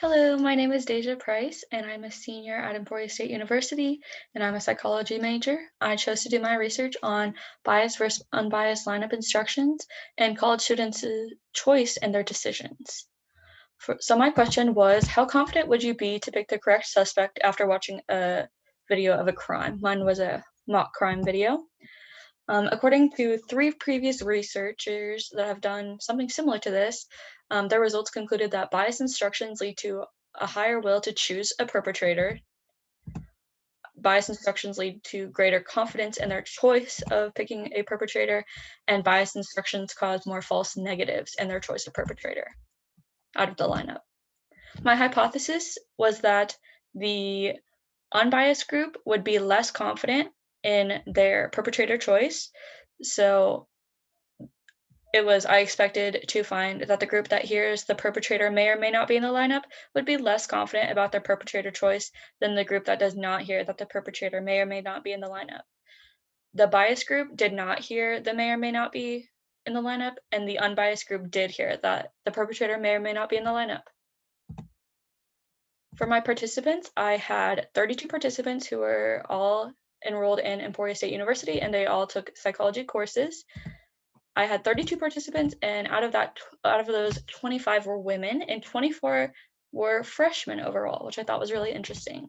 Hello, my name is DAISHA Price, and I'm a senior at Emporia State University, and I'm a psychology major. I chose to do my research on biased versus unbiased lineup instructions and college students' choice in their decisions. So my question was, how confident would you be to pick the correct suspect after watching a video of a crime? Mine was a mock crime video. According to three previous researchers that have done something similar to this, their results concluded that biased instructions lead to a higher will to choose a perpetrator. Biased instructions lead to greater confidence in their choice of picking a perpetrator, and biased instructions cause more false negatives in their choice of perpetrator out of the lineup. My hypothesis was that the unbiased group would be less confident in their perpetrator choice. So I expected to find that the group that hears the perpetrator may or may not be in the lineup would be less confident about their perpetrator choice than the group that does not hear that the perpetrator may or may not be in the lineup. The biased group did not hear the may or may not be in the lineup, and the unbiased group did hear that the perpetrator may or may not be in the lineup. For my participants, I had 32 participants who were all enrolled in Emporia State University, and they all took psychology courses. I had 32 participants, and out of those, 25 were women, and 24 were freshmen overall, which I thought was really interesting.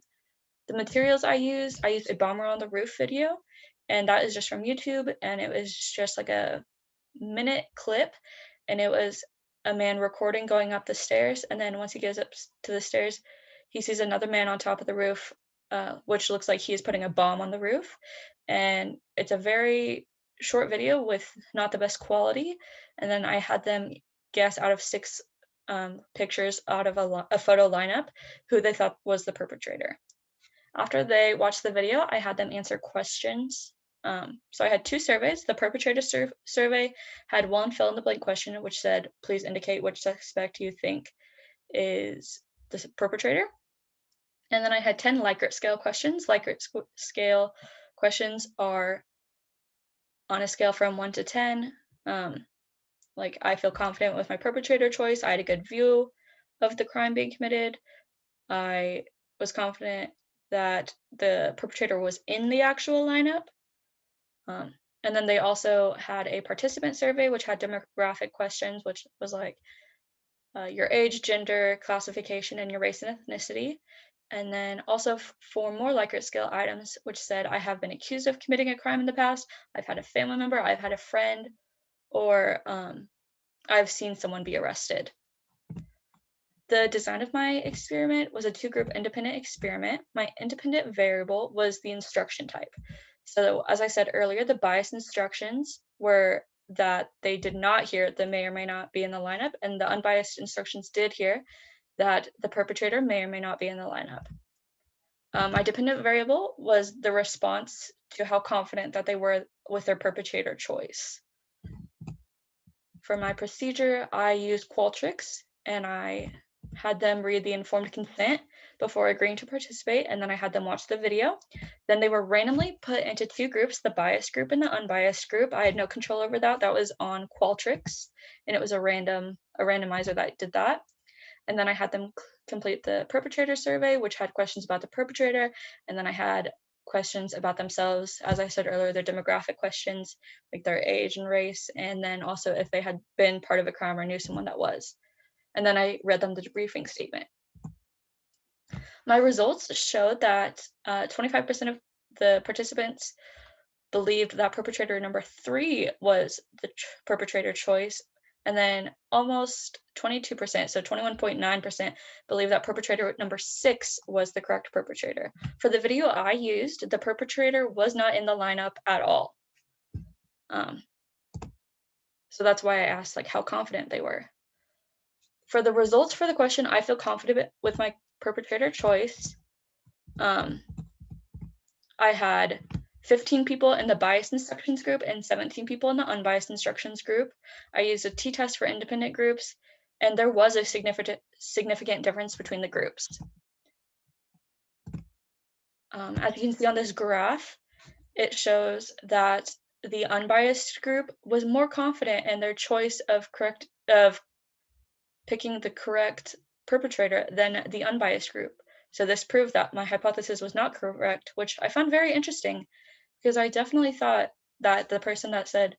The materials I used a bomber on the roof video, and that is just from YouTube, and it was just like a minute clip, and it was a man recording going up the stairs, and then once he goes up to the stairs, he sees another man on top of the roof, which looks like he is putting a bomb on the roof, and it's a very short video with not the best quality, and then I had them guess out of six pictures out of a photo lineup who they thought was the perpetrator. After they watched the video, I had them answer questions. So I had two surveys. The perpetrator survey had one fill in the blank question, which said, please indicate which suspect you think is the perpetrator. And then I had 10 Likert scale questions. Likert scale questions are on a scale from 1 to 10. Like, I feel confident with my perpetrator choice. I had a good view of the crime being committed. I was confident that the perpetrator was in the actual lineup. And then they also had a participant survey, which had demographic questions, which was like your age, gender, classification, and your race and ethnicity. And then also for more Likert scale items, which said, I have been accused of committing a crime in the past, I've had a family member, I've had a friend, or I've seen someone be arrested. The design of my experiment was a two-group independent experiment. My independent variable was the instruction type. So as I said earlier, the biased instructions were that they did not hear the may or may not be in the lineup, and the unbiased instructions did hear that the perpetrator may or may not be in the lineup. My dependent variable was the response to how confident that they were with their perpetrator choice. For my procedure, I used Qualtrics, and I had them read the informed consent before agreeing to participate, and then I had them watch the video. Then they were randomly put into two groups, the biased group and the unbiased group. I had no control over that. That was on Qualtrics, and it was a randomizer that did that. And then I had them complete the perpetrator survey, which had questions about the perpetrator, and then I had questions about themselves, as I said earlier, their demographic questions, like their age and race, and then also if they had been part of a crime or knew someone that was. And then I read them the debriefing statement. My results showed that 25% of the participants believed that perpetrator number 3 was the perpetrator choice, and then almost 22%, so 21.9%, believe that perpetrator number 6 was the correct perpetrator. For the video I used, the perpetrator was not in the lineup at all. So that's why I asked like how confident they were. For the results for the question, I feel confident with my perpetrator choice. I had 15 people in the biased instructions group and 17 people in the unbiased instructions group. I used a t-test for independent groups, and there was a significant difference between the groups. As you can see on this graph, it shows that the unbiased group was more confident in their choice of picking the correct perpetrator than the unbiased group. So this proved that my hypothesis was not correct, which I found very interesting because I definitely thought that the person that said,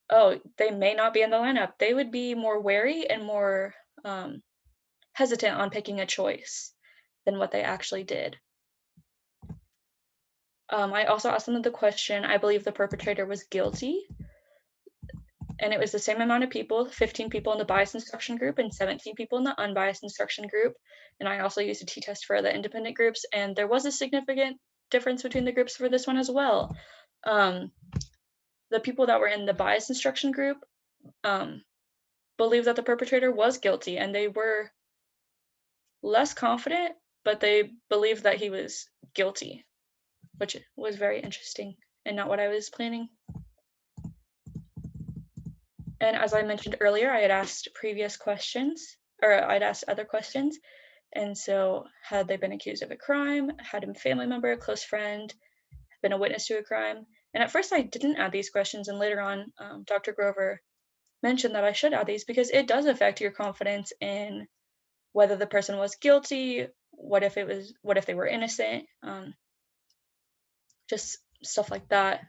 oh, they may not be in the lineup, they would be more wary and more hesitant on picking a choice than what they actually did. I also asked them the question, I believe the perpetrator was guilty, and it was the same amount of people, 15 people in the biased instruction group and 17 people in the unbiased instruction group. And I also used a t-test for the independent groups, and there was a significant difference between the groups for this one as well. The people that were in the biased instruction group believed that the perpetrator was guilty, and they were less confident, but they believed that he was guilty, which was very interesting and not what I was planning. And as I mentioned earlier, I had asked previous questions, or I'd asked other questions. And so, had they been accused of a crime? Had a family member, a close friend, been a witness to a crime? And at first, I didn't add these questions. And later on, Dr. Grover mentioned that I should add these because it does affect your confidence in whether the person was guilty, what if they were innocent, just stuff like that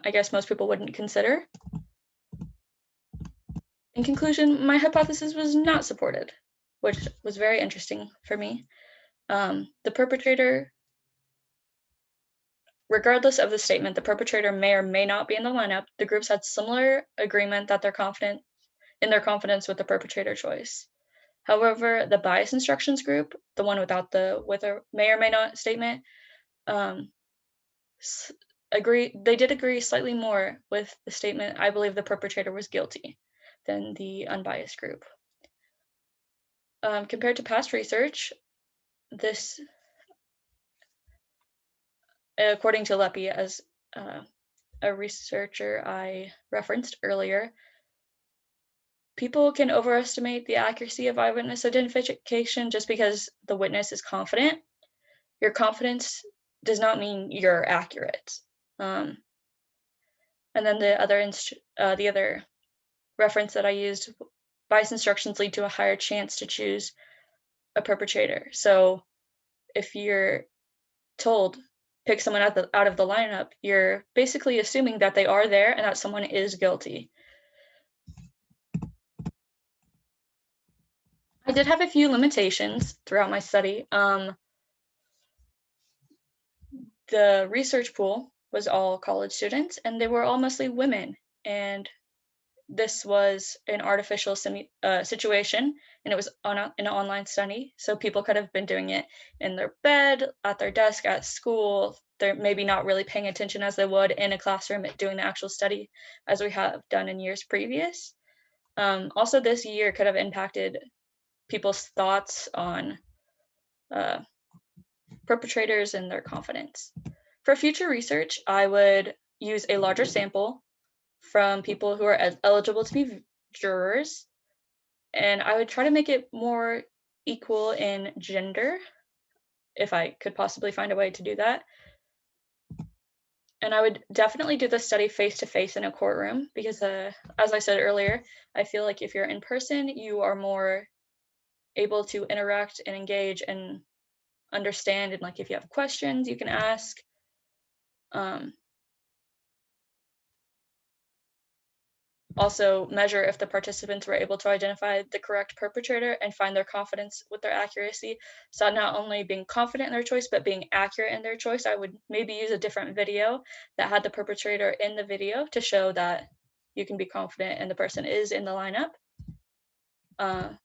I guess most people wouldn't consider. In conclusion, my hypothesis was not supported, which was very interesting for me. The perpetrator, regardless of the statement, the perpetrator may or may not be in the lineup. The groups had similar agreement that they're confident in their confidence with the perpetrator choice. However, the bias instructions group, the one without the with a may or may not statement, they did agree slightly more with the statement, I believe the perpetrator was guilty, than the unbiased group. Compared to past research, this, according to Lepi, as a researcher I referenced earlier, people can overestimate the accuracy of eyewitness identification just because the witness is confident. Your confidence does not mean you're accurate. And then the other reference that I used, bias instructions lead to a higher chance to choose a perpetrator. So if you're told pick someone out of the lineup, you're basically assuming that they are there and that someone is guilty. I did have a few limitations throughout my study. The research pool was all college students, and they were all mostly women. And this was an artificial situation, and it was on an online study. So people could have been doing it in their bed, at their desk, at school. They're maybe not really paying attention as they would in a classroom at doing the actual study, as we have done in years previous. Also, this year could have impacted people's thoughts on perpetrators and their confidence. For future research, I would use a larger sample from people who are eligible to be jurors, and I would try to make it more equal in gender, if I could possibly find a way to do that. And I would definitely do the study face-to-face in a courtroom because, as I said earlier, I feel like if you're in person, you are more able to interact and engage and understand, and like if you have questions, you can ask. Also measure if the participants were able to identify the correct perpetrator and find their confidence with their accuracy. So not only being confident in their choice, but being accurate in their choice. I would maybe use a different video that had the perpetrator in the video to show that you can be confident and the person is in the lineup.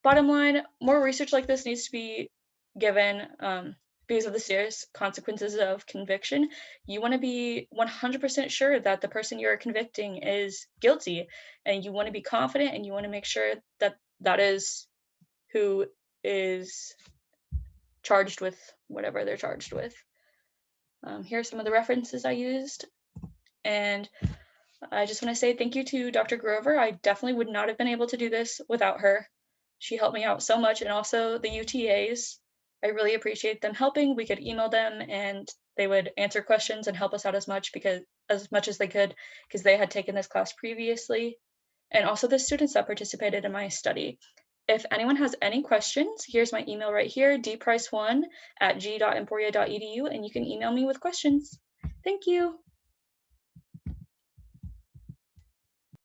Bottom line, more research like this needs to be given because of the serious consequences of conviction. You want to be 100% sure that the person you're convicting is guilty, and you want to be confident, and you want to make sure that that is who is charged with whatever they're charged with. Here are some of the references I used, and I just want to say thank you to Dr. Grover. I definitely would not have been able to do this without her. She helped me out so much, and also the UTAs. I really appreciate them helping. We could email them and they would answer questions and help us out as much as they could because they had taken this class previously. And also the students that participated in my study. If anyone has any questions, here's my email right here, dprice1@g.emporia.edu, and you can email me with questions. Thank you.